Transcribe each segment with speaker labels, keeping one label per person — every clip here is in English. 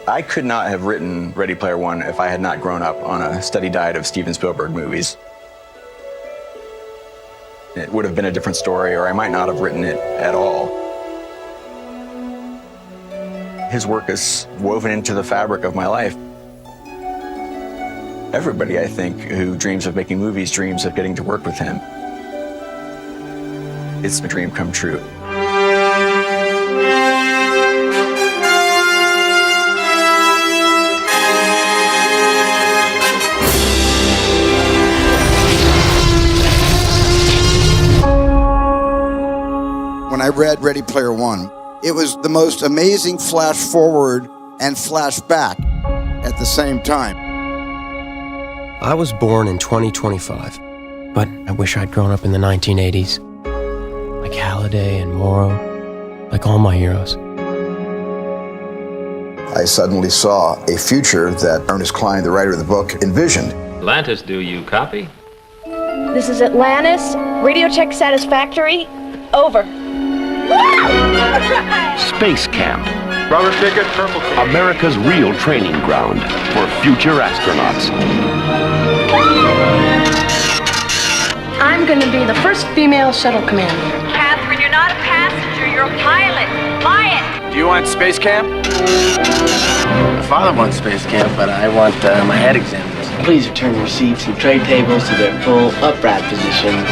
Speaker 1: I could not have written Ready Player One if I had not grown up on a steady diet of Steven Spielberg movies. It would have been a different story, or I might not have written it at all. His work is woven into the fabric of my life. Everybody, I think, who dreams of making movies dreams of getting to work with him. It's a dream come true.
Speaker 2: When I read Ready Player One, it was the most amazing flash forward and flash back at the same time.
Speaker 3: I was born in 2025, but I wish I'd grown up in the 1980s. Like Halliday and Morrow, like all my heroes.
Speaker 2: I suddenly saw a future that Ernest Cline, the writer of the book, envisioned.
Speaker 4: Atlantis, do you copy?
Speaker 5: This is Atlantis. Radio check satisfactory. Over.
Speaker 6: Space Camp.
Speaker 7: Rubber ticket, purple ticket.
Speaker 6: America's real training ground for future astronauts.
Speaker 5: I'm going to be the first female shuttle commander.
Speaker 8: Catherine, you're not a passenger, you're a pilot. Fly it!
Speaker 7: Do you want space camp?
Speaker 9: My father wants space camp, but I want my head examined. Please return your seats and tray tables to their full upright position.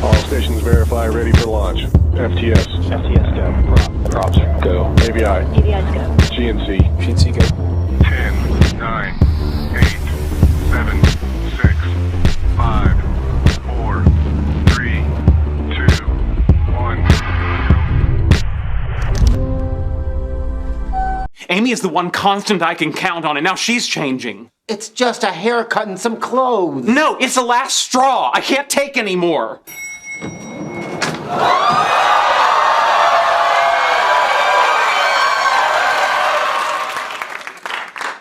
Speaker 7: All stations verify, ready for launch. FTS.
Speaker 9: FTS go.
Speaker 7: Props go. AVI.
Speaker 5: AVI's go.
Speaker 7: GNC.
Speaker 9: GNC go.
Speaker 7: 10, 9, 8, 7, 6, 5, 4, 3, 2, 1.
Speaker 10: Amy is the one constant I can count on, and now she's changing.
Speaker 9: It's just a haircut and some clothes.
Speaker 10: No, it's the last straw. I can't take any more.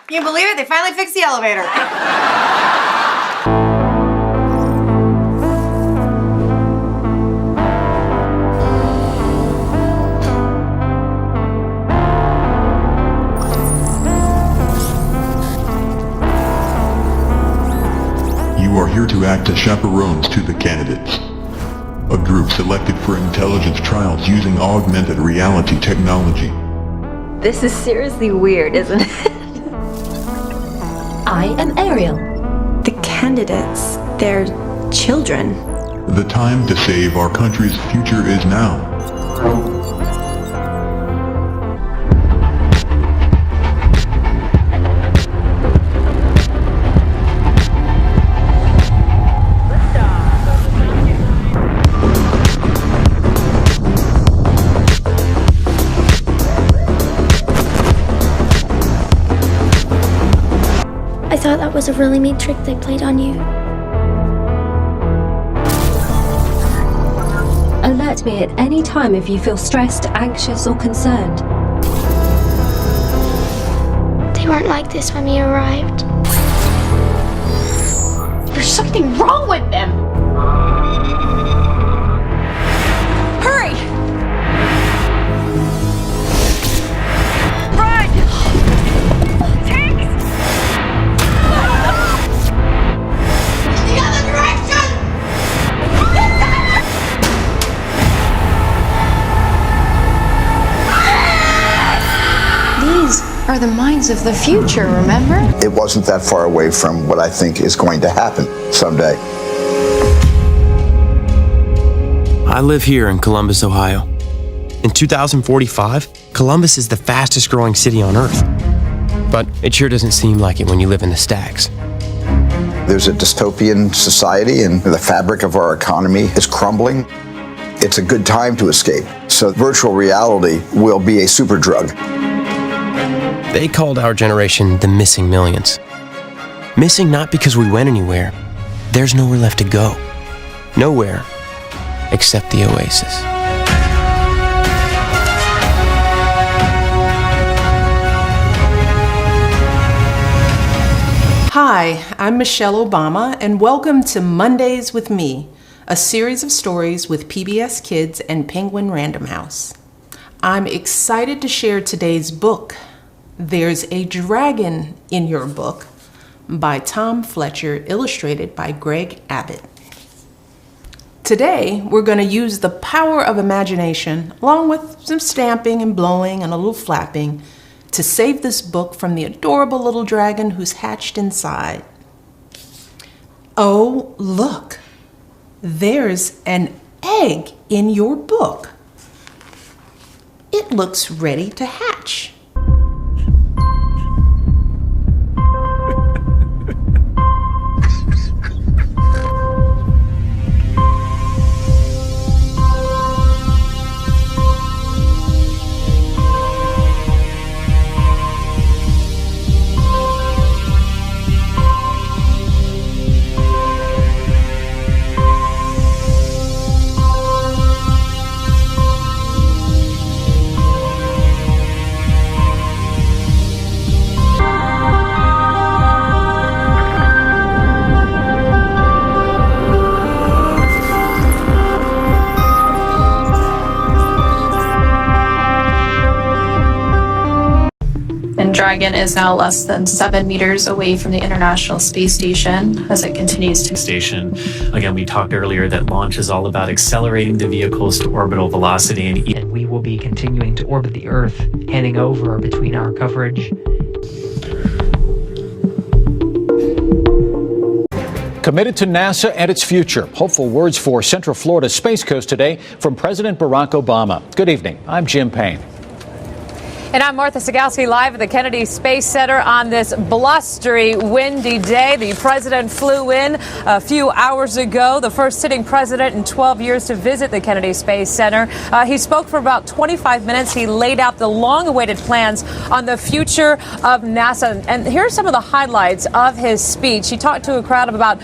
Speaker 8: Can you believe it? They finally fixed the elevator.
Speaker 11: You are here to act as chaperones to the candidates. A group selected for intelligence trials using augmented reality technology.
Speaker 12: This is seriously weird, isn't it?
Speaker 13: I am Ariel. The candidates, they're children.
Speaker 11: The time to save our country's future is now.
Speaker 14: I thought that was a really neat trick they played on you.
Speaker 13: Alert me at any time if you feel stressed, anxious, or concerned.
Speaker 14: They weren't like this when we arrived.
Speaker 5: There's something wrong with them.
Speaker 8: Hurry! Run! Tanks! The other direction!
Speaker 5: These are the minds of the future, remember?
Speaker 2: It wasn't that far away from what I think is going to happen someday.
Speaker 3: I live here in Columbus, Ohio. In 2045, Columbus is the fastest growing city on Earth. But it sure doesn't seem like it when you live in the stacks.
Speaker 2: There's a dystopian society and the fabric of our economy is crumbling. It's a good time to escape. So virtual reality will be a super drug.
Speaker 3: They called our generation the missing millions. Missing not because we went anywhere. There's nowhere left to go. Nowhere except the oasis.
Speaker 15: Hi, I'm Michelle Obama, and welcome to Mondays with Me, a series of stories with PBS Kids and Penguin Random House. I'm excited to share today's book, There's a Dragon in Your Book by Tom Fletcher, illustrated by Greg Abbott. Today, we're going to use the power of imagination, along with some stamping and blowing and a little flapping, to save this book from the adorable little dragon who's hatched inside. Oh, look, there's an egg in your book. It looks ready to hatch.
Speaker 16: Dragon is now less than 7 meters away from the International Space Station as it continues to
Speaker 17: station. Again, we talked earlier that launch is all about accelerating the vehicles to orbital velocity,
Speaker 18: and we will be continuing to orbit the Earth, handing over between our coverage.
Speaker 19: Committed to NASA and its future. Hopeful words for Central Florida's Space Coast today from President Barack Obama. Good evening. I'm Jim Payne.
Speaker 20: And I'm Martha Sagowski, live at the Kennedy Space Center on this blustery, windy day. The president flew in a few hours ago, the first sitting president in 12 years to visit the Kennedy Space Center. He spoke for about 25 minutes. He laid out the long-awaited plans on the future of NASA. And here are some of the highlights of his speech. He talked to a crowd of about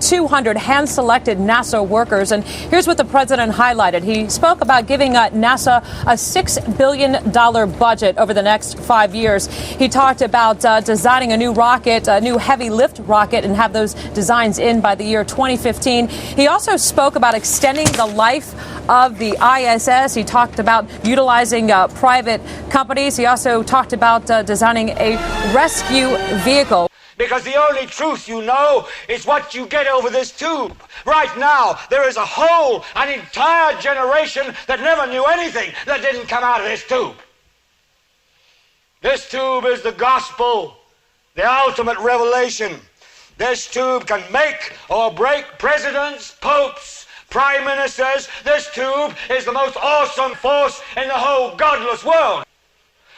Speaker 20: 200 hand-selected NASA workers. And here's what the president highlighted. He spoke about giving NASA a $6 billion budget over the next 5 years. He talked about designing a new rocket, a new heavy lift rocket, and have those designs in by the year 2015. He also spoke about extending the life of the ISS. He talked about utilizing private companies. He also talked about designing a rescue vehicle.
Speaker 21: Because the only truth you know is what you get over this tube. Right now, there is a whole, an entire generation that never knew anything that didn't come out of this tube. This tube is the gospel, the ultimate revelation. This tube can make or break presidents, popes, prime ministers. This tube is the most awesome force in the whole godless world.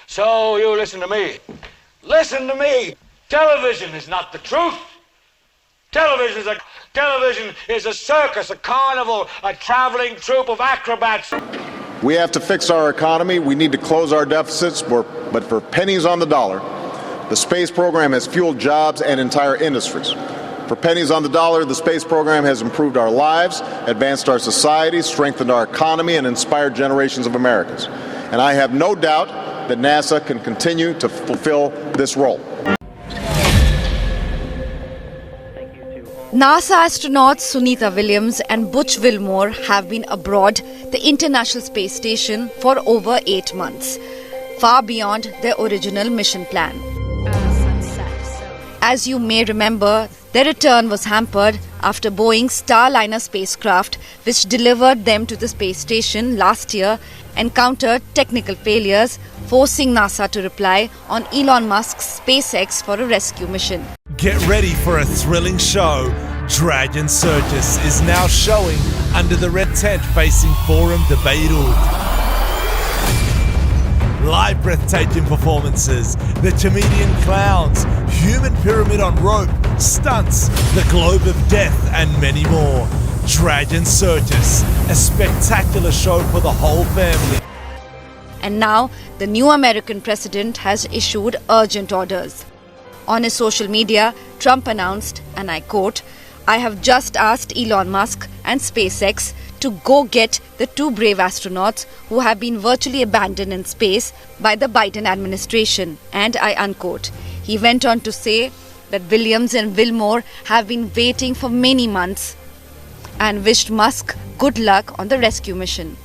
Speaker 21: So you listen to me. Listen to me. Television is not the truth. Television is a circus, a carnival, a traveling troupe of acrobats.
Speaker 22: We have to fix our economy. We need to close our deficits, but for pennies on the dollar, the space program has fueled jobs and entire industries. For pennies on the dollar, the space program has improved our lives, advanced our society, strengthened our economy, and inspired generations of Americans. And I have no doubt that NASA can continue to fulfill this role.
Speaker 23: NASA astronauts Sunita Williams and Butch Wilmore have been aboard the International Space Station for over 8 months, far beyond their original mission plan. As you may remember, their return was hampered after Boeing's Starliner spacecraft, which delivered them to the space station last year, encountered technical failures, forcing NASA to rely on Elon Musk's SpaceX for a rescue mission.
Speaker 24: Get ready for a thrilling show. Dragon Circus is now showing under the red tent facing Forum de Beirut. Live breathtaking performances, the comedian clowns, human pyramid on rope, stunts, the globe of death, and many more. Dragon Circus, a spectacular show for the whole family.
Speaker 23: And now, the new American president has issued urgent orders. On his social media, Trump announced, and I quote, "I have just asked Elon Musk and SpaceX to go get the 2 brave astronauts who have been virtually abandoned in space by the Biden administration," and I unquote. He went on to say that Williams and Wilmore have been waiting for many months and wished Musk good luck on the rescue mission.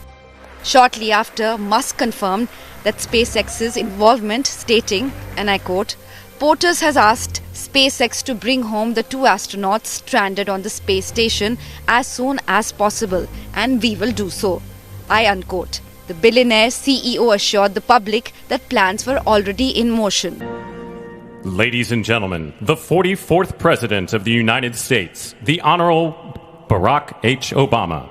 Speaker 23: Shortly after, Musk confirmed that SpaceX's involvement, stating, and I quote, "POTUS has asked SpaceX to bring home the 2 astronauts stranded on the space station as soon as possible, and we will do so." I unquote. The billionaire CEO assured the public that plans were already in motion.
Speaker 1: Ladies and gentlemen, the 44th President of the United States, the Honorable Barack H. Obama.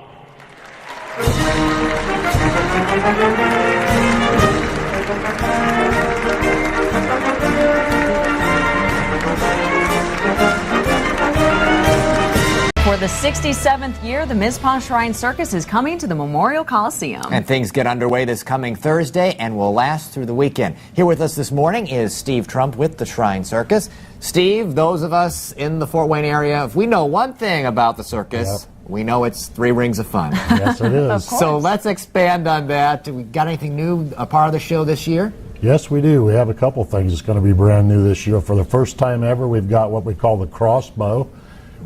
Speaker 4: For the 67th year, the Mizpah Shrine Circus is coming to the Memorial Coliseum.
Speaker 6: And things get underway this coming Thursday and will last through the weekend. Here with us this morning is Steve Trump with the Shrine Circus. Steve, those of us in the Fort Wayne area, if we know one thing about the circus, we know it's 3 rings of fun.
Speaker 7: Yes, it is.
Speaker 6: So let's expand on that. We got anything new, a part of the show this year?
Speaker 7: Yes, we do. We have a couple things that's going to be brand new this year. For the first time ever, we've got what we call the crossbow,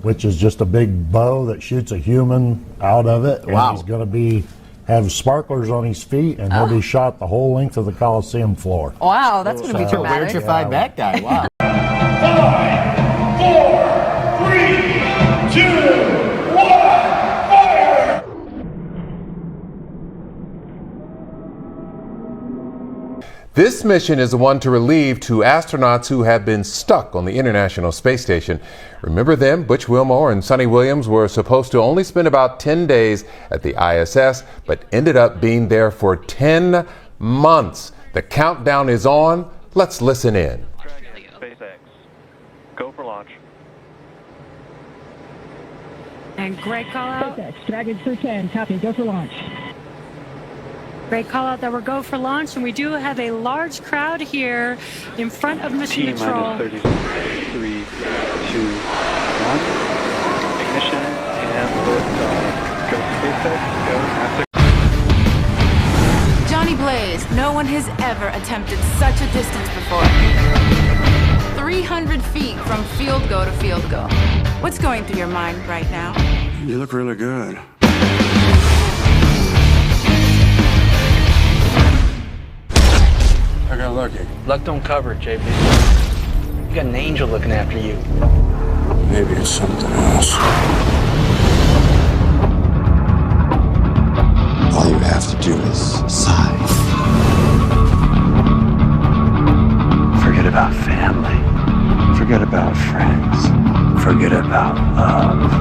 Speaker 7: which is just a big bow that shoots a human out of it.
Speaker 6: Wow.
Speaker 7: And he's going to have sparklers on his feet, and he'll be shot the whole length of the Coliseum floor.
Speaker 4: Wow, that's going to be dramatic.
Speaker 6: Where'd you find that guy? Wow.
Speaker 21: 5, 4, 3, 2, 1, fire!
Speaker 25: This mission is the one to relieve 2 astronauts who have been stuck on the International Space Station. Remember them? Butch Wilmore and Sonny Williams were supposed to only spend about 10 days at the ISS, but ended up being there for 10 months. The countdown is on. Let's listen in.
Speaker 26: SpaceX, go for launch.
Speaker 27: And great call out.
Speaker 28: SpaceX, Dragon Crew 10, copy, go for launch.
Speaker 27: Great call out that we're go for launch, and we do have a large crowd here in front of Mission Control.
Speaker 26: T-minus 30, 3, 2, 1. Ignition and liftoff. Go SpaceX, go NASA.
Speaker 29: Johnny Blaze, no one has ever attempted such a distance before. 300 feet from field goal to field goal. What's going through your mind right now?
Speaker 30: You look really good. I got lucky.
Speaker 9: Luck don't cover it, JB. You got an angel looking after you.
Speaker 30: Maybe it's something else.
Speaker 31: All you have to do is sigh.
Speaker 30: Forget about family. Forget about friends. Forget about love.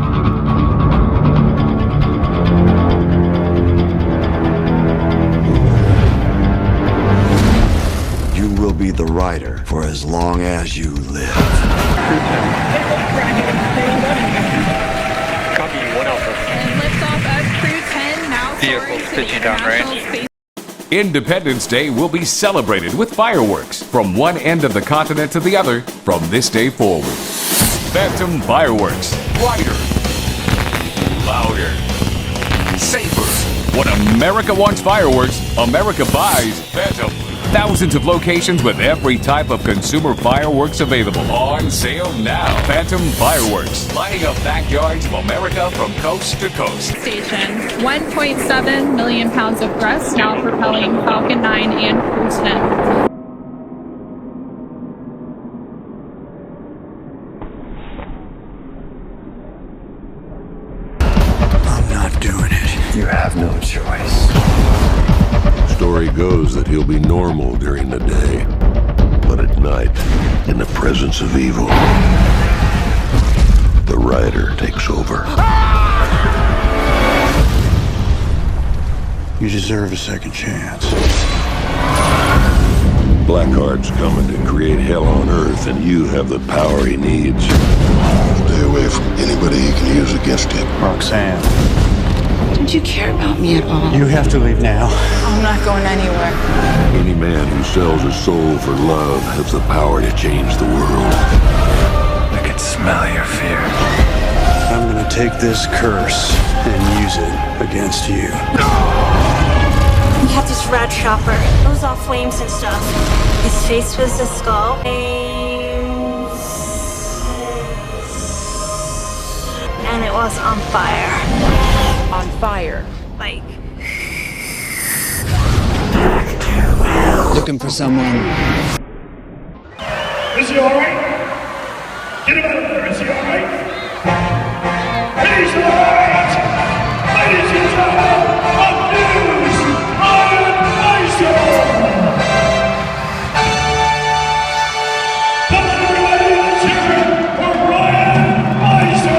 Speaker 31: You will be the rider for as long as you live.
Speaker 26: Copy 1 Alpha.
Speaker 29: And liftoff of Crew 10 now.
Speaker 26: Vehicle pitching down range.
Speaker 32: Independence Day will be celebrated with fireworks from one end of the continent to the other from this day forward. Phantom fireworks. Brighter. Louder. Safer. When America wants fireworks, America buys Phantom. Thousands of locations with every type of consumer fireworks available. On sale now. Phantom fireworks. Lighting up backyards of America from coast to coast.
Speaker 16: Station. 1.7 million pounds of thrust now propelling Falcon 9 and Crew 10.
Speaker 31: I'm not doing it. You have no choice.
Speaker 33: Story goes that he'll be normal during the day, but at night, in the presence of evil, the rider takes over.
Speaker 30: You deserve a second chance.
Speaker 33: Blackheart's coming to create hell on Earth, and you have the power he needs.
Speaker 31: Stay away from anybody he can use against him.
Speaker 30: Roxanne.
Speaker 29: Don't you care about me at all?
Speaker 30: You have to leave now.
Speaker 29: I'm not going anywhere.
Speaker 33: Any man who sells his soul for love has the power to change the world.
Speaker 30: I can smell your fear. I'm gonna take this curse and use it against you.
Speaker 34: We had this rat chopper. It was all flames and stuff. His face was a skull. And it was on fire.
Speaker 4: On fire.
Speaker 34: Like,
Speaker 2: looking for someone.
Speaker 3: Is he all right? Get him out of there. Is he all right? He's all right! Ladies and gentlemen, of news, Brian Meiser! Come on, everybody, let's hear it for Brian Meiser!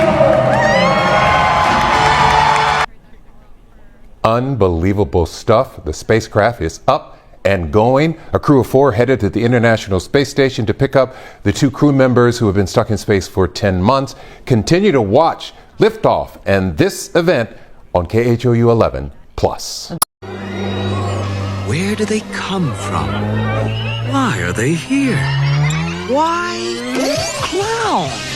Speaker 25: Unbelievable stuff. The spacecraft is up and going. A crew of 4 headed to the International Space Station to pick up the 2 crew members who have been stuck in space for 10 months. Continue to watch liftoff and this event on KHOU 11 Plus.
Speaker 31: Where do they come from? Why are they here? Why clowns?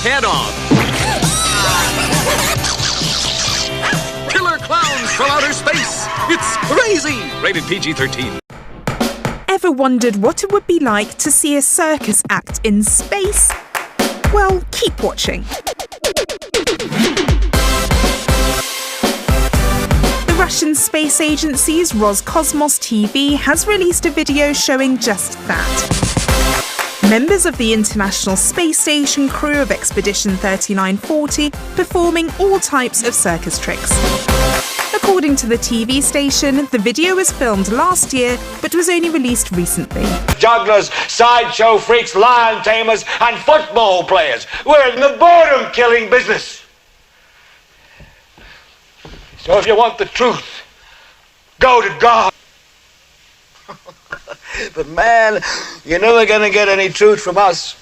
Speaker 5: Head off. Killer clowns from outer space. It's crazy. Rated PG-13.
Speaker 8: Ever wondered what it would be like to see a circus act in space? Well, keep watching. The Russian space agency's Roscosmos TV has released a video showing just that. Members of the International Space Station crew of Expedition 3940 performing all types of circus tricks. According to the TV station, the video was filmed last year but was only released recently.
Speaker 21: Jugglers, sideshow freaks, lion tamers, and football players. We're in the boredom-killing business. So if you want the truth, go to God. But man, you're never going to get any truth from us.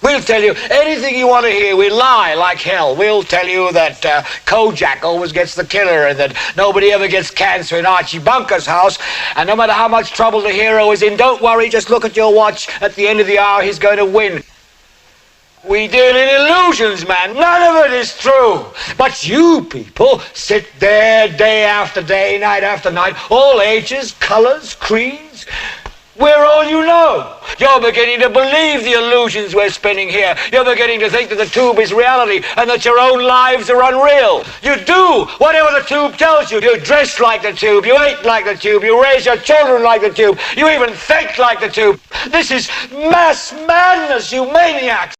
Speaker 21: We'll tell you anything you want to hear. We lie like hell. We'll tell you that Kojak always gets the killer and that nobody ever gets cancer in Archie Bunker's house. And no matter how much trouble the hero is in, don't worry, just look at your watch. At the end of the hour, he's going to win. We deal in illusions, man. None of it is true. But you people sit there day after day, night after night, all ages, colors, creeds. We're all you know. You're beginning to believe the illusions we're spinning here. You're beginning to think that the tube is reality and that your own lives are unreal. You do whatever the tube tells you. You dress like the tube. You eat like the tube. You raise your children like the tube. You even think like the tube. This is mass madness, you maniacs.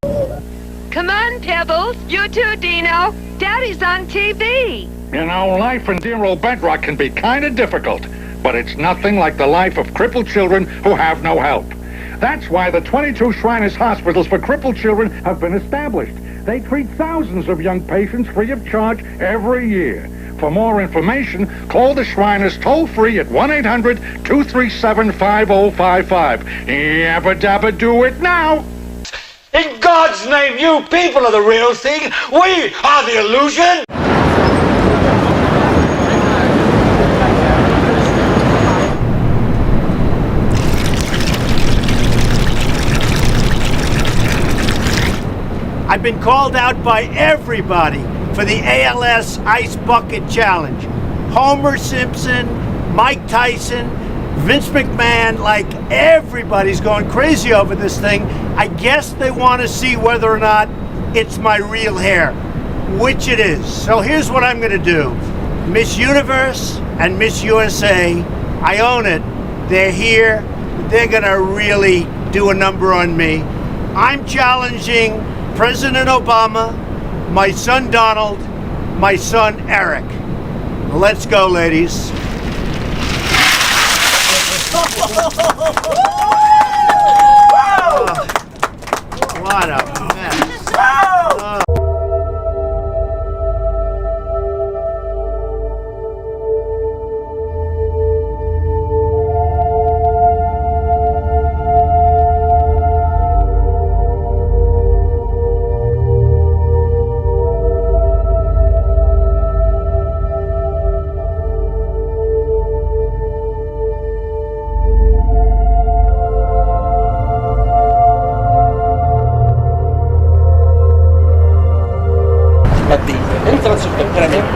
Speaker 10: Come on, Pebbles. You too, Dino. Daddy's on TV.
Speaker 11: You know, life in dear old Bedrock can be kind of difficult, but it's nothing like the life of crippled children who have no help. That's why the 22 Shriners hospitals for crippled children have been established. They treat thousands of young patients free of charge every year. For more information, call the Shriners toll-free at 1-800-237-5055. Yabba dabba do it now!
Speaker 21: In God's name, you people are the real thing. We are the illusion.
Speaker 12: I've been called out by everybody for the ALS Ice Bucket Challenge. Homer Simpson, Mike Tyson, Vince McMahon, like everybody's going crazy over this thing. I guess they want to see whether or not it's my real hair, which it is. So here's what I'm going to do. Miss Universe and Miss USA, I own it. They're here. They're going to really do a number on me. I'm challenging President Obama, my son Donald, my son Eric. Let's go, ladies. What a mess.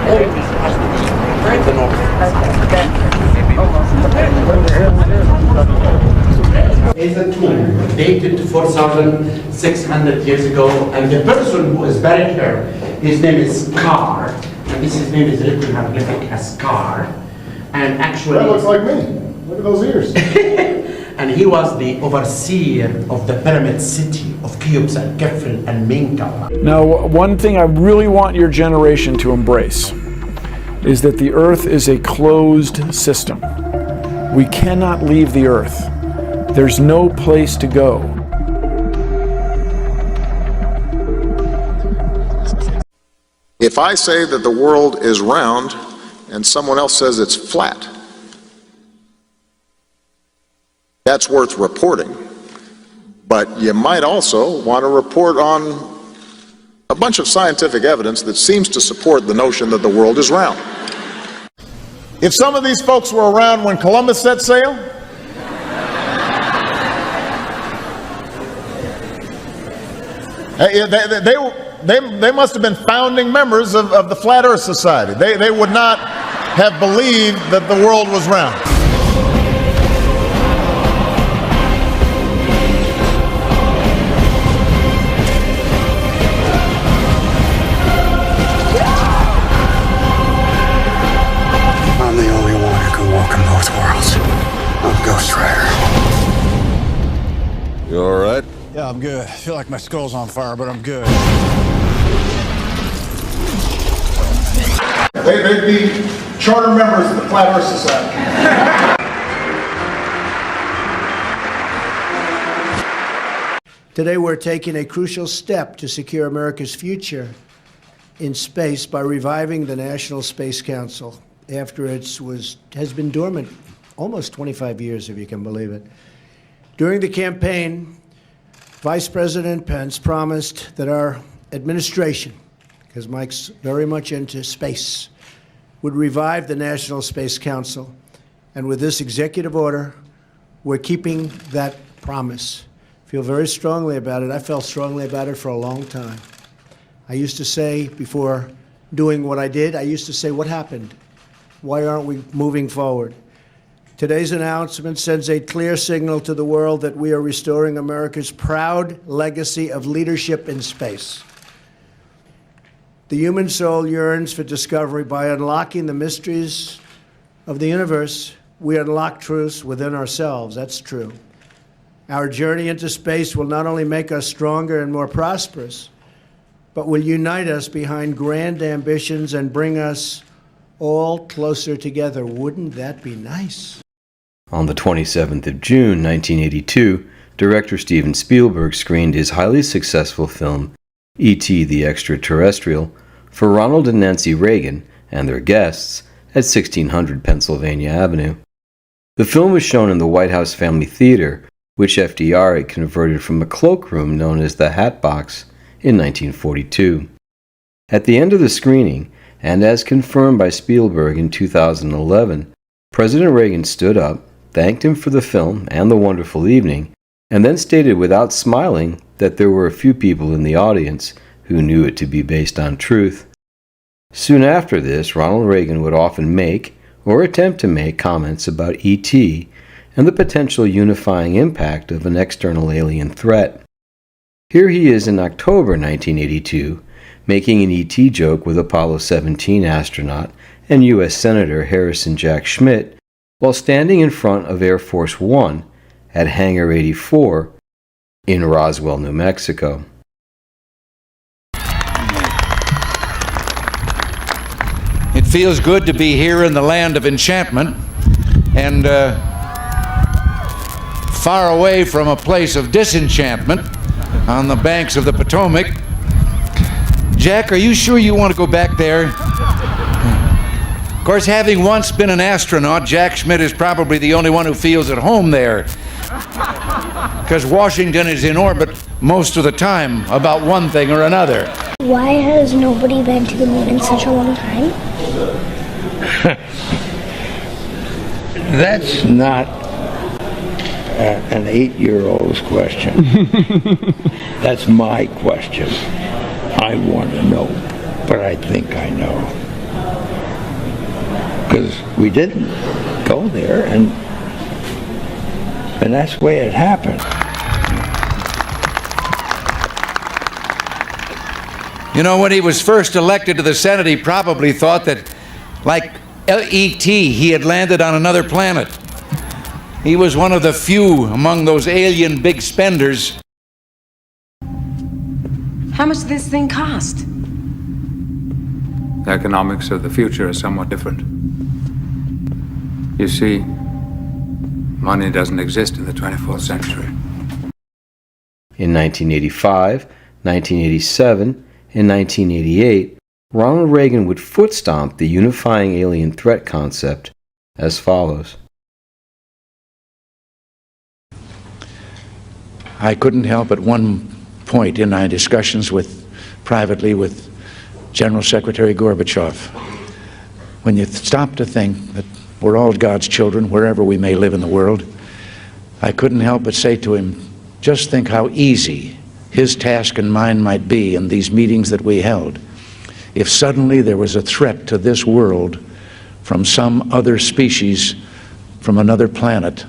Speaker 9: always has to be the north. Is a tomb dated to 4,600 years ago, and the person who is buried here, his name is Car, and his name is written hieroglyphic as Car, and actually
Speaker 1: that looks like me. Look at those ears.
Speaker 9: And he was the overseer of the pyramid city of Cheops and Kefren and Menkaure.
Speaker 2: Now, one thing I really want your generation to embrace is that the Earth is a closed system. We cannot leave the Earth. There's no place to go.
Speaker 6: If I say that the world is round and someone else says it's flat, that's worth reporting. But you might also want to report on a bunch of scientific evidence that seems to support the notion that the world is round.
Speaker 1: If some of these folks were around when Columbus set sail, they must have been founding members of the Flat Earth Society. They would not have believed that the world was round.
Speaker 30: I'm the only one who can walk in both worlds. I'm Ghost Rider.
Speaker 33: You all right?
Speaker 30: Yeah, I'm good. I feel like my skull's on fire, but I'm good.
Speaker 1: They'd be charter members of the Flat Earth Society.
Speaker 12: Today we're taking a crucial step to secure America's future in space by reviving the National Space Council after it has been dormant almost 25 years, if you can believe it. During the campaign, Vice President Pence promised that our administration, because Mike's very much into space, would revive the National Space Council. And with this executive order, we're keeping that promise. Feel very strongly about it. I felt strongly about it for a long time. I used to say, before doing what I did, I used to say, what happened? Why aren't we moving forward? Today's announcement sends a clear signal to the world that we are restoring America's proud legacy of leadership in space. The human soul yearns for discovery. By unlocking the mysteries of the universe, we unlock truths within ourselves. That's true. Our journey into space will not only make us stronger and more prosperous, but will unite us behind grand ambitions and bring us all closer together. Wouldn't that be nice?
Speaker 7: On the 27th of June, 1982, director Steven Spielberg screened his highly successful film, E.T. the Extraterrestrial, for Ronald and Nancy Reagan and their guests at 1600 Pennsylvania Avenue. The film was shown in the White House Family Theater, which FDR had converted from a cloakroom known as the Hat Box in 1942. At the end of the screening, and as confirmed by Spielberg in 2011, President Reagan stood up, thanked him for the film and the wonderful evening, and then stated without smiling that there were a few people in the audience who knew it to be based on truth. Soon after this, Ronald Reagan would often make, or attempt to make, comments about E.T. and the potential unifying impact of an external alien threat. Here he is in October 1982, making an E.T. joke with Apollo 17 astronaut and U.S. Senator Harrison Jack Schmitt while standing in front of Air Force One at Hangar 84 in Roswell, New Mexico.
Speaker 13: It feels good to be here in the land of enchantment and far away from a place of disenchantment on the banks of the Potomac. Jack, are you sure you want to go back there? Of course, having once been an astronaut, Jack Schmitt is probably the only one who feels at home there, because Washington is in orbit most of the time about one thing or another.
Speaker 34: Why has nobody been to the moon in such a long time?
Speaker 14: That's not an 8-year-old's question. That's my question. I want to know, but I think I know. We didn't go there, and that's the way it happened.
Speaker 13: You know, when he was first elected to the Senate, he probably thought that, like E.T., he had landed on another planet. He was one of the few among those alien big spenders.
Speaker 15: How much does this thing cost?
Speaker 16: The economics of the future is somewhat different. You see, money doesn't exist in the 24th century.
Speaker 7: In 1985, 1987, and 1988, Ronald Reagan would foot-stomp the unifying alien threat concept as follows.
Speaker 13: I couldn't help at one point in my discussions privately with General Secretary Gorbachev, when you stop to think that we're all God's children wherever we may live in the world, I couldn't help but say to him, just think how easy his task and mine might be in these meetings that we held if suddenly there was a threat to this world from some other species from another planet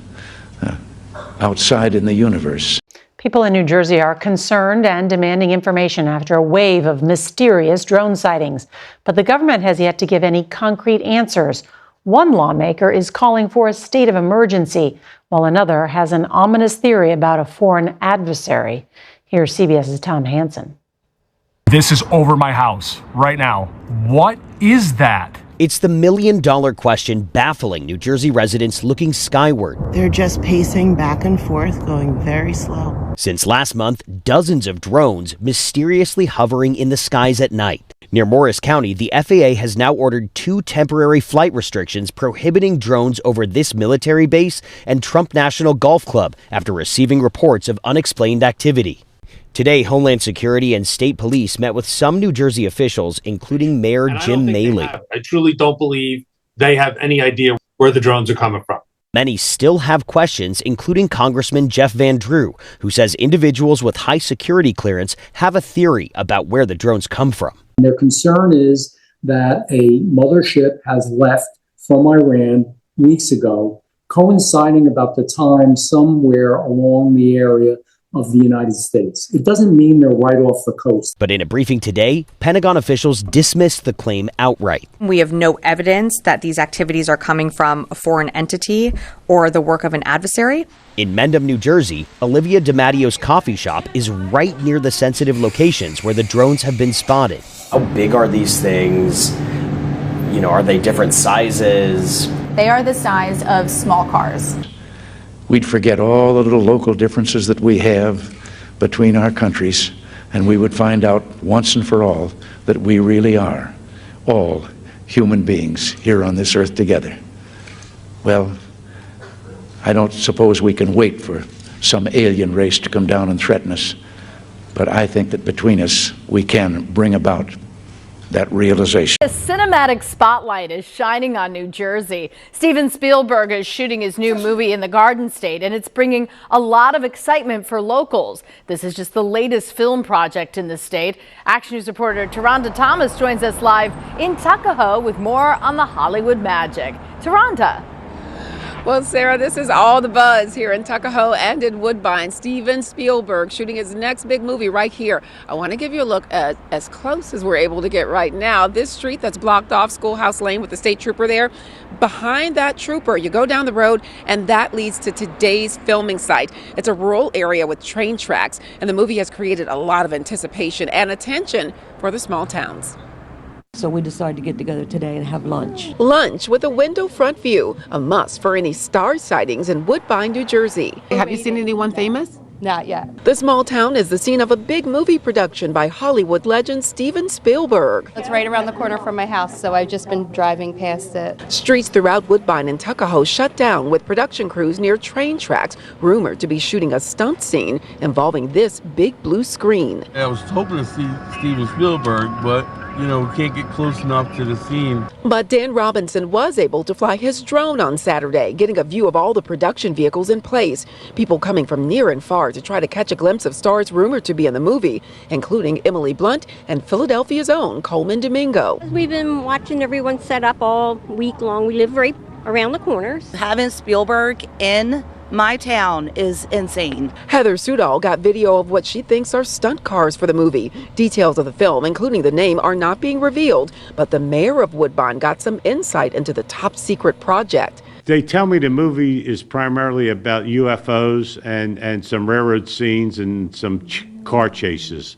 Speaker 13: outside in the universe.
Speaker 17: People in New Jersey are concerned and demanding information after a wave of mysterious drone sightings. But the government has yet to give any concrete answers. One lawmaker is calling for a state of emergency, while another has an ominous theory about a foreign adversary. Here's CBS's Tom Hansen.
Speaker 18: This is over my house right now. What is that?
Speaker 19: It's the million-dollar question baffling New Jersey residents looking skyward.
Speaker 20: They're just pacing back and forth, going very slow.
Speaker 19: Since last month, dozens of drones mysteriously hovering in the skies at night. Near Morris County, the FAA has now ordered 2 temporary flight restrictions prohibiting drones over this military base and Trump National Golf Club after receiving reports of unexplained activity. Today, Homeland Security and state police met with some New Jersey officials, including Mayor Jim Maley.
Speaker 22: I truly don't believe they have any idea where the drones are coming from.
Speaker 19: Many still have questions, including Congressman Jeff Van Drew, who says individuals with high security clearance have a theory about where the drones come from.
Speaker 17: Their concern is that a mothership has left from Iran weeks ago, coinciding about the time somewhere along the area of the United States. It doesn't mean they're right off the coast.
Speaker 19: But in a briefing today, Pentagon officials dismissed the claim outright.
Speaker 17: We have no evidence that these activities are coming from a foreign entity or the work of an adversary.
Speaker 19: In Mendham, New Jersey, Olivia DiMattio's coffee shop is right near the sensitive locations where the drones have been spotted.
Speaker 23: How big are these things? You know, are they different sizes?
Speaker 24: They are the size of small cars.
Speaker 13: We'd forget all the little local differences that we have between our countries, and we would find out once and for all that we really are all human beings here on this earth together. Well, I don't suppose we can wait for some alien race to come down and threaten us, but I think that between us we can bring about that realization.
Speaker 26: A cinematic spotlight is shining on New Jersey. Steven Spielberg is shooting his new movie in the Garden State, and it's bringing a lot of excitement for locals. This is just the latest film project in the state. Action News reporter Taronda Thomas joins us live in Tuckahoe with more on the Hollywood magic. Taronda.
Speaker 27: Well, Sarah, this is all the buzz here in Tuckahoe and in Woodbine. Steven Spielberg shooting his next big movie right here. I want to give you a look at as close as we're able to get right now. This street that's blocked off, Schoolhouse Lane, with the state trooper there. Behind that trooper, you go down the road, and that leads to today's filming site. It's a rural area with train tracks, and the movie has created a lot of anticipation and attention for the small towns.
Speaker 28: So we decided to get together today and have lunch.
Speaker 27: Lunch with a window front view, a must for any star sightings in Woodbine, New Jersey. Have you seen anyone famous?
Speaker 28: Not yet.
Speaker 27: The small town is the scene of a big movie production by Hollywood legend Steven Spielberg.
Speaker 28: It's right around the corner from my house, so I've just been driving past it.
Speaker 27: Streets throughout Woodbine and Tuckahoe shut down with production crews near train tracks, rumored to be shooting a stunt scene involving this big blue screen.
Speaker 29: I was hoping to see Steven Spielberg, but
Speaker 2: we can't get close enough to the scene.
Speaker 27: But Dan Robinson was able to fly his drone on Saturday, getting a view of all the production vehicles in place. People coming from near and far to try to catch a glimpse of stars rumored to be in the movie, including Emily Blunt and Philadelphia's own Coleman Domingo.
Speaker 3: We've been watching everyone set up all week long. We live right around the corners.
Speaker 4: Having Spielberg in my town is insane.
Speaker 27: Heather Sudol got video of what she thinks are stunt cars for the movie. Details of the film, including the name, are not being revealed, but the mayor of Woodbine got some insight into the top secret project.
Speaker 5: They tell me the movie is primarily about UFOs and some railroad scenes and some car chases.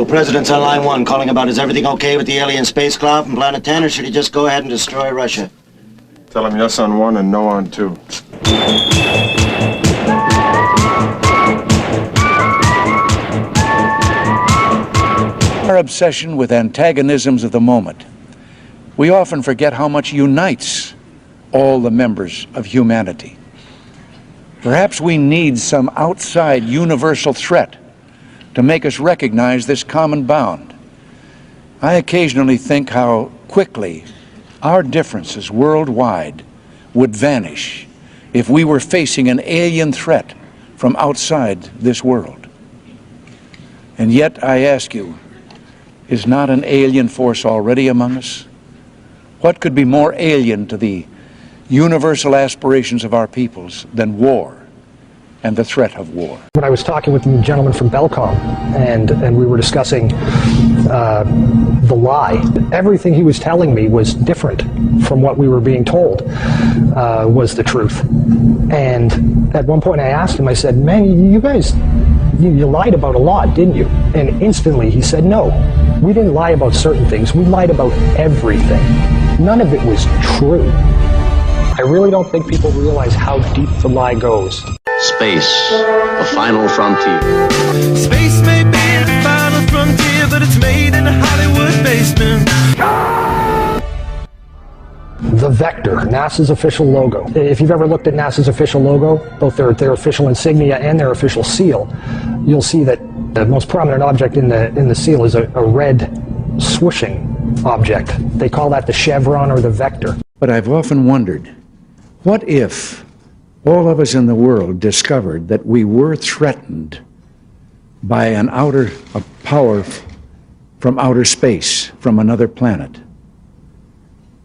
Speaker 6: President's on line 1 calling about is everything okay with the alien spacecraft from Planet 10, or should he just go ahead and destroy Russia?
Speaker 8: Tell him yes on 1 and no on 2.
Speaker 13: Our obsession with antagonisms of the moment, we often forget how much unites all the members of humanity. Perhaps we need some outside universal threat to make us recognize this common bound. I occasionally think how quickly our differences worldwide would vanish if we were facing an alien threat from outside this world. And yet, I ask you, is not an alien force already among us? What could be more alien to the universal aspirations of our peoples than war and the threat of war?
Speaker 9: When I was talking with the gentleman from Belcom, and we were discussing the lie, everything he was telling me was different from what we were being told was the truth. And at one point I asked him, I said, man, you guys, you lied about a lot, didn't you? And instantly he said, no, we didn't lie about certain things. We lied about everything. None of it was true. I really don't think people realize how deep the lie goes.
Speaker 10: Space, the final frontier.
Speaker 11: Space may be the final frontier, but it's made in a Hollywood basement.
Speaker 9: The Vector, NASA's official logo. If you've ever looked at NASA's official logo, both their official insignia and their official seal, you'll see that the most prominent object in the seal is a red swooshing object. They call that the chevron or the vector.
Speaker 13: But I've often wondered, what if all of us in the world discovered that we were threatened by a power from outer space, from another planet?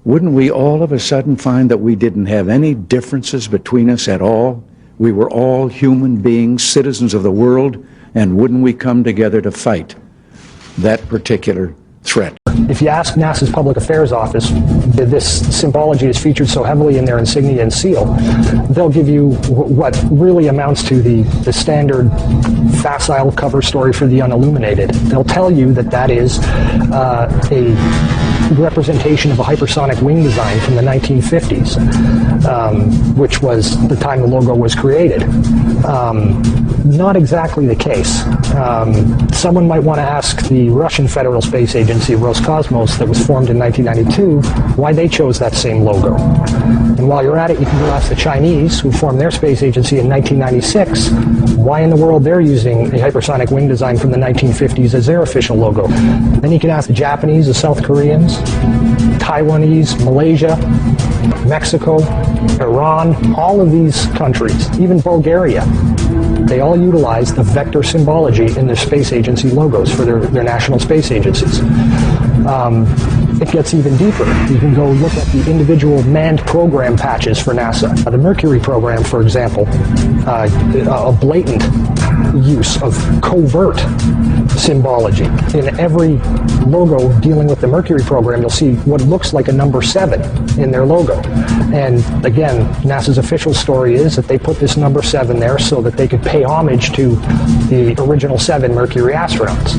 Speaker 13: Wouldn't we all of a sudden find that we didn't have any differences between us at all? We were all human beings, citizens of the world, and wouldn't we come together to fight that particular threat?
Speaker 9: If you ask NASA's Public Affairs Office, this symbology is featured so heavily in their insignia and seal, they'll give you what really amounts to the standard facile cover story for the unilluminated. They'll tell you that that is a representation of a hypersonic wing design from the 1950s, which was the time the logo was created. Not exactly the case. Someone might want to ask the Russian Federal Space Agency, Roscosmos, that was formed in 1992, why they chose that same logo. And while you're at it, you can go ask the Chinese, who formed their space agency in 1996, why in the world they're using a hypersonic wing design from the 1950s as their official logo. Then you can ask the Japanese, the South Koreans, Taiwanese, Malaysia, Mexico, Iran, all of these countries, even Bulgaria. They all utilize the vector symbology in their space agency logos for their national space agencies. It gets even deeper. You can go look at the individual manned program patches for NASA. The Mercury program, for example, a blatant use of covert symbology. In every logo dealing with the Mercury program, you'll see what looks like a number 7 in their logo. And again, NASA's official story is that they put this number 7 there so that they could pay homage to the original 7 Mercury astronauts.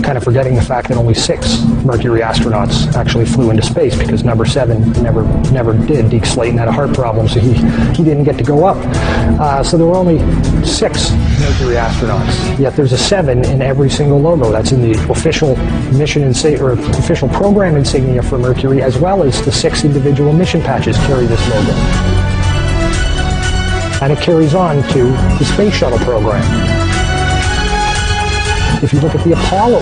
Speaker 9: Kind of forgetting the fact that only 6 Mercury astronauts actually flew into space, because number 7 never did. Deke Slayton had a heart problem, so he didn't get to go up. So there were only 6 Mercury astronauts. Yet there's a 7 in every single logo. That's in the official mission or official program insignia for Mercury, as well as the 6 individual mission patches carry this logo. And it carries on to the Space Shuttle program. If you look at the Apollo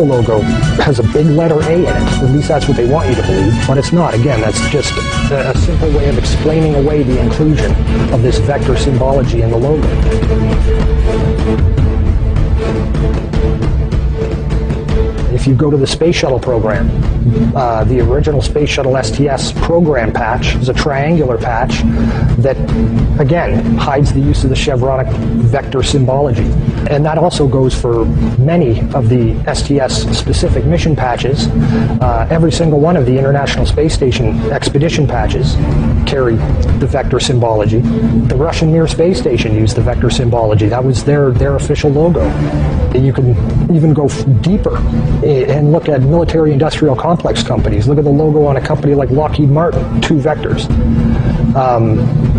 Speaker 9: logo has a big letter A in it. At least that's what they want you to believe, but it's not. Again, that's just a simple way of explaining away the inclusion of this vector symbology in the logo. If you go to the Space Shuttle program, the original Space Shuttle STS program patch is a triangular patch that, again, hides the use of the chevronic vector symbology. And that also goes for many of the STS-specific mission patches. Every single one of the International Space Station expedition patches carry the vector symbology. The Russian Mir space station used the vector symbology. That was their official logo. You can even go deeper and look at military-industrial complex companies. Look at the logo on a company like Lockheed Martin, 2 vectors.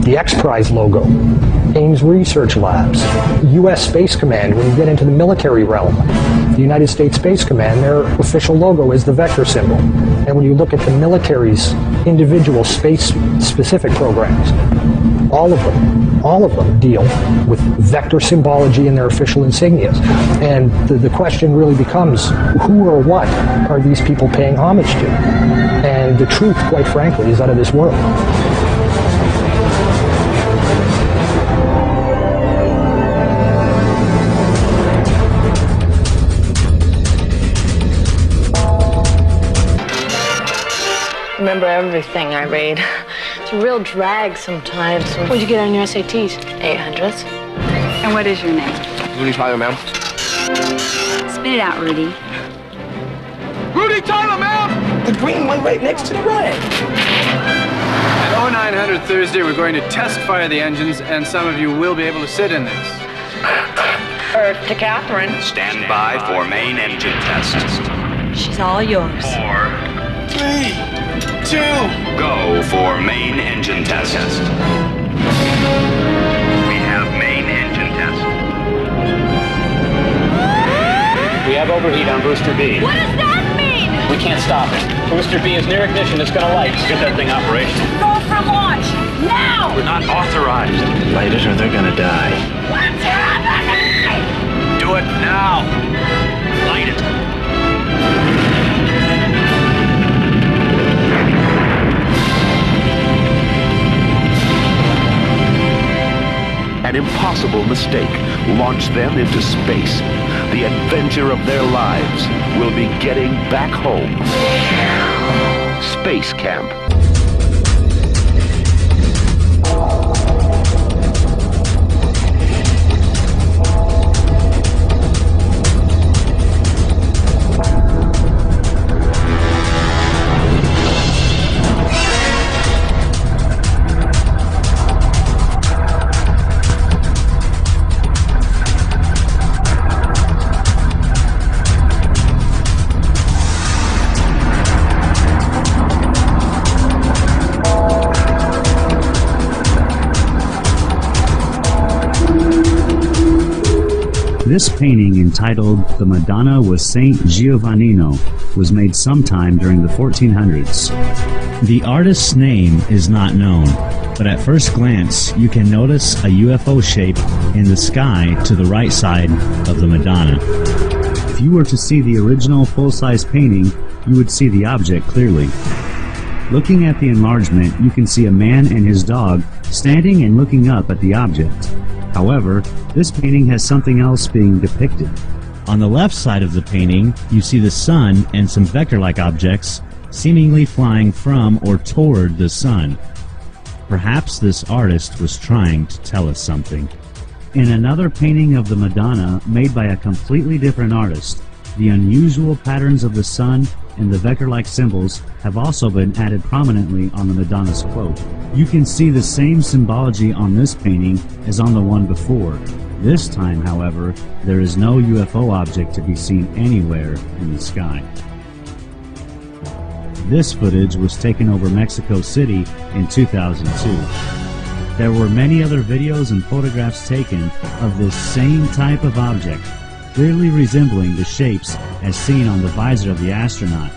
Speaker 9: The X-Prize logo, Ames Research Labs, U.S. Space Command. When you get into the military realm, the United States Space Command, their official logo is the vector symbol. And when you look at the military's individual space-specific programs, all of them deal with vector symbology in their official insignias. And the question really becomes, who or what are these people paying homage to? And the truth, quite frankly, is out of this world.
Speaker 1: Remember everything I read. It's a real drag sometimes. What'd you get on your SATs? 800s.
Speaker 7: And what is your name?
Speaker 12: Rudy Tyler, ma'am.
Speaker 7: Spit it out, Rudy.
Speaker 12: Rudy Tyler, ma'am! The green one right next to the red.
Speaker 14: At 0900 Thursday, we're going to test fire the engines, and some of you will be able to sit in this.
Speaker 1: Earth to Catherine.
Speaker 15: Stand by for main engine test.
Speaker 7: She's all yours.
Speaker 15: 4, 3, 2, go for main engine test. We have main engine test.
Speaker 16: We have overheat on Booster B.
Speaker 7: What does that mean?
Speaker 16: We can't stop it. Booster B is near ignition. It's gonna light.
Speaker 15: Get that thing operational.
Speaker 7: Go for launch, now!
Speaker 15: We're not authorized.
Speaker 12: Light it or they're gonna die.
Speaker 7: What's happening?
Speaker 15: Do it now. Light it.
Speaker 21: An impossible mistake launched them into space. The adventure of their lives will be getting back home. Space Camp.
Speaker 25: This painting, entitled The Madonna with Saint Giovannino, was made sometime during the 1400s. The artist's name is not known, but at first glance you can notice a UFO shape in the sky to the right side of the Madonna. If you were to see the original full-size painting, you would see the object clearly. Looking at the enlargement, you can see a man and his dog standing and looking up at the object. However, this painting has something else being depicted. On the left side of the painting, you see the sun and some vector-like objects seemingly flying from or toward the sun. Perhaps this artist was trying to tell us something. In another painting of the Madonna made by a completely different artist, the unusual patterns of the sun and the vector-like symbols have also been added prominently on the Madonna's cloak. You can see the same symbology on this painting as on the one before. This time, however, there is no UFO object to be seen anywhere in the sky. This footage was taken over Mexico City in 2002. There were many other videos and photographs taken of this same type of object, clearly resembling the shapes as seen on the visor of the astronaut,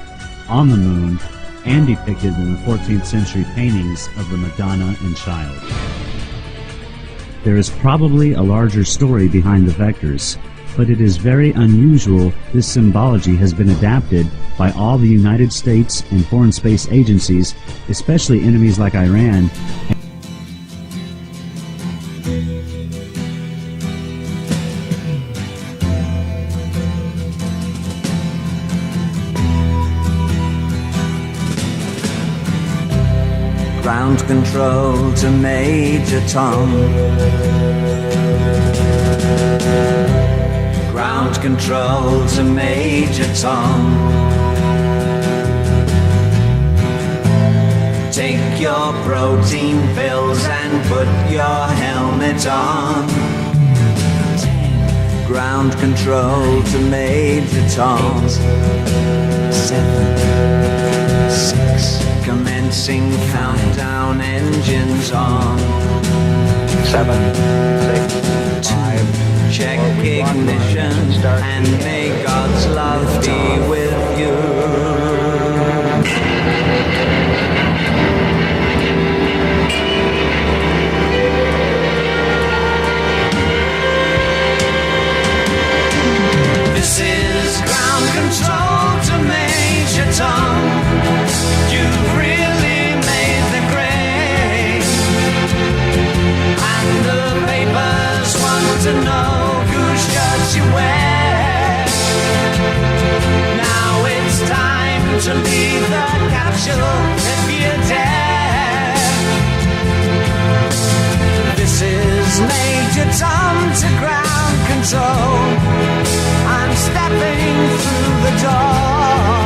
Speaker 25: on the moon, and depicted in the 14th century paintings of the Madonna and Child. There is probably a larger story behind the vectors, but it is very unusual this symbology has been adapted by all the United States and foreign space agencies, especially enemies like Iran.
Speaker 17: Ground control to Major Tom. Ground control to Major Tom. Take your protein pills and put your helmet on. Ground control to Major Tom. 7, 6. Commencing countdown, engines on. 7, 6, 5. Check ignition and may God's love be with you. This is ground control to Major Tom. You've really made the grade, and the papers want to know whose shirts you wear. Now it's time to leave the capsule if you dare. This is Major Tom to ground control. I'm stepping through the door,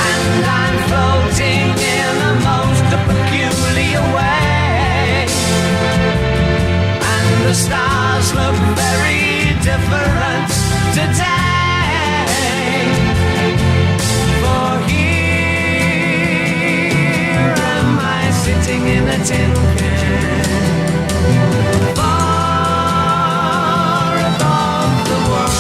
Speaker 17: and I'm floating in a most peculiar way, and the stars look very different today. For here am I sitting in a tin can, far above the world.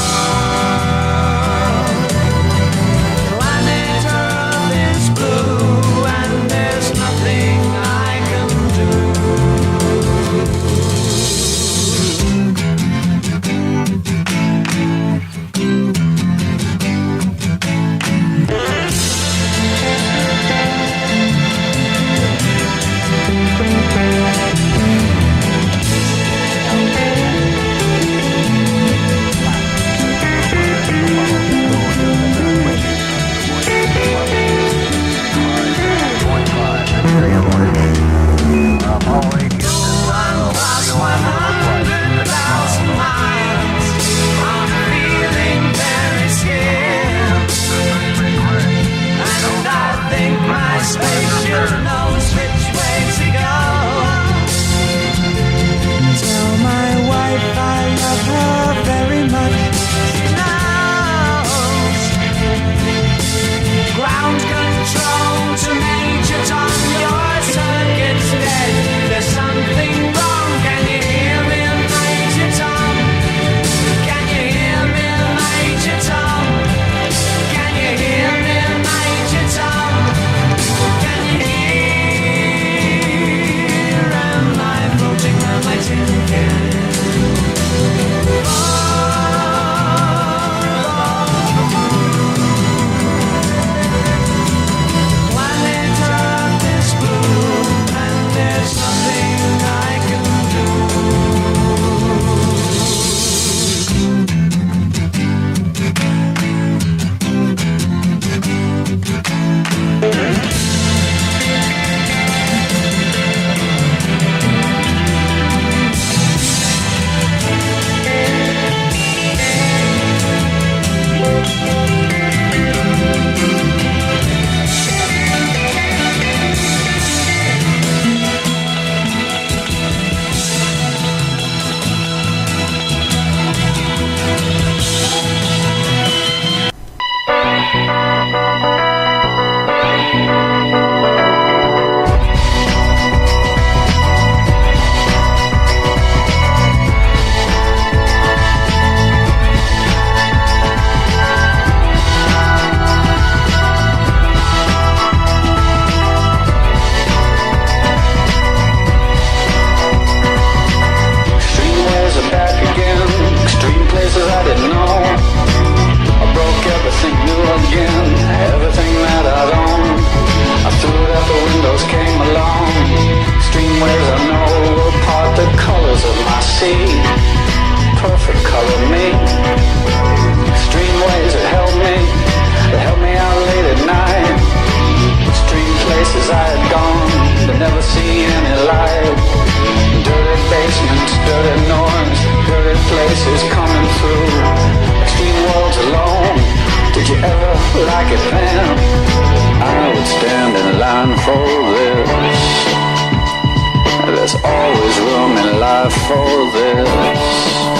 Speaker 10: life for this.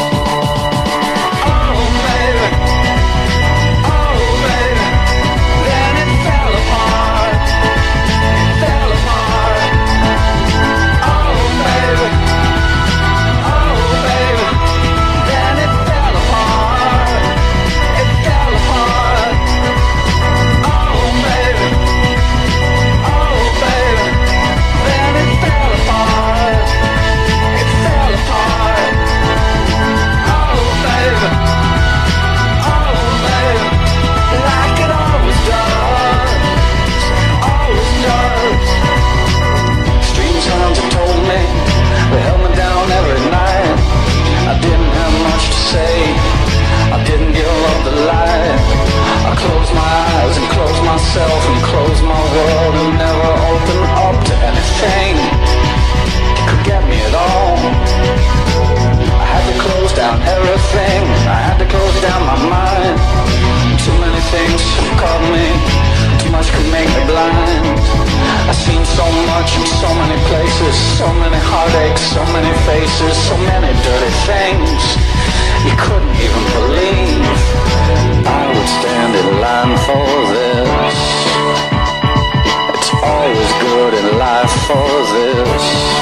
Speaker 10: And close my world and never open up to anything that could get me at all. I had to close down everything. I had to close down my mind. Too many things caught me. Too much could make me blind. I've seen so much in so many places, so many heartaches, so many faces, so many dirty things you couldn't even believe. I would stand in line for this. It's always good in life for this.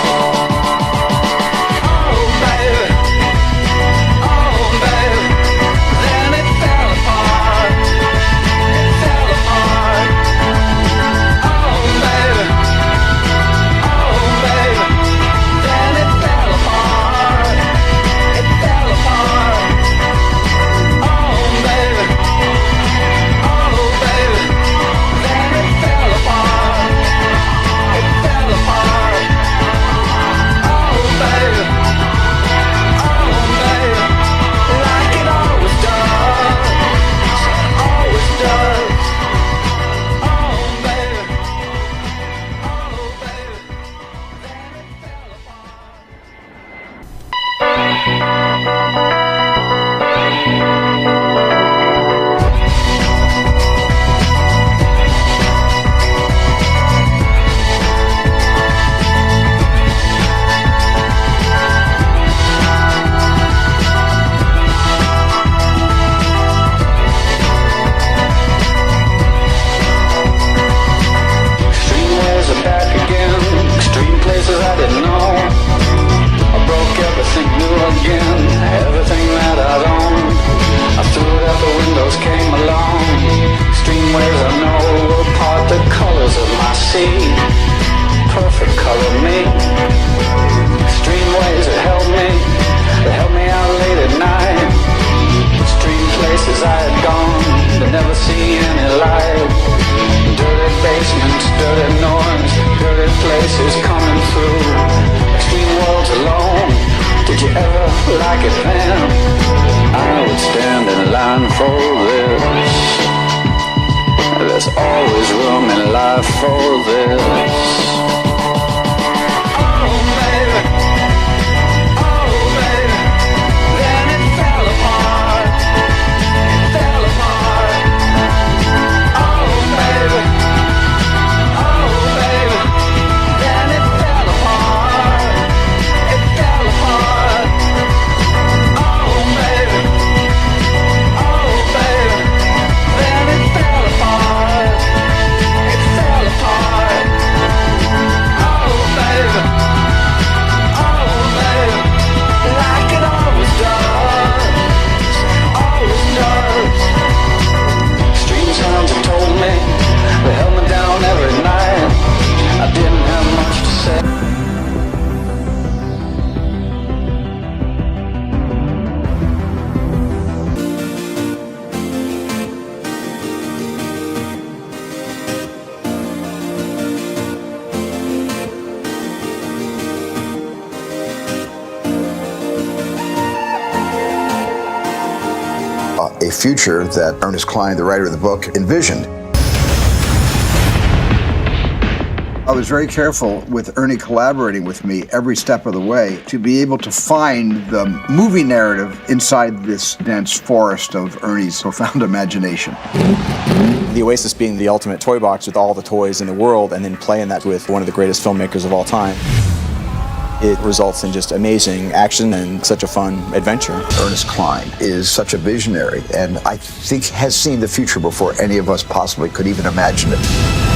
Speaker 18: A future that Ernest Cline, the writer of the book, envisioned. I was very careful with Ernie collaborating with me every step of the way to be able to find the movie narrative inside this dense forest of Ernie's profound imagination.
Speaker 19: The Oasis being the ultimate toy box with all the toys in the world, and then playing that with one of the greatest filmmakers of all time. It results in just amazing action and such a fun adventure.
Speaker 18: Ernest Cline is such a visionary, and I think has seen the future before any of us possibly could even imagine it.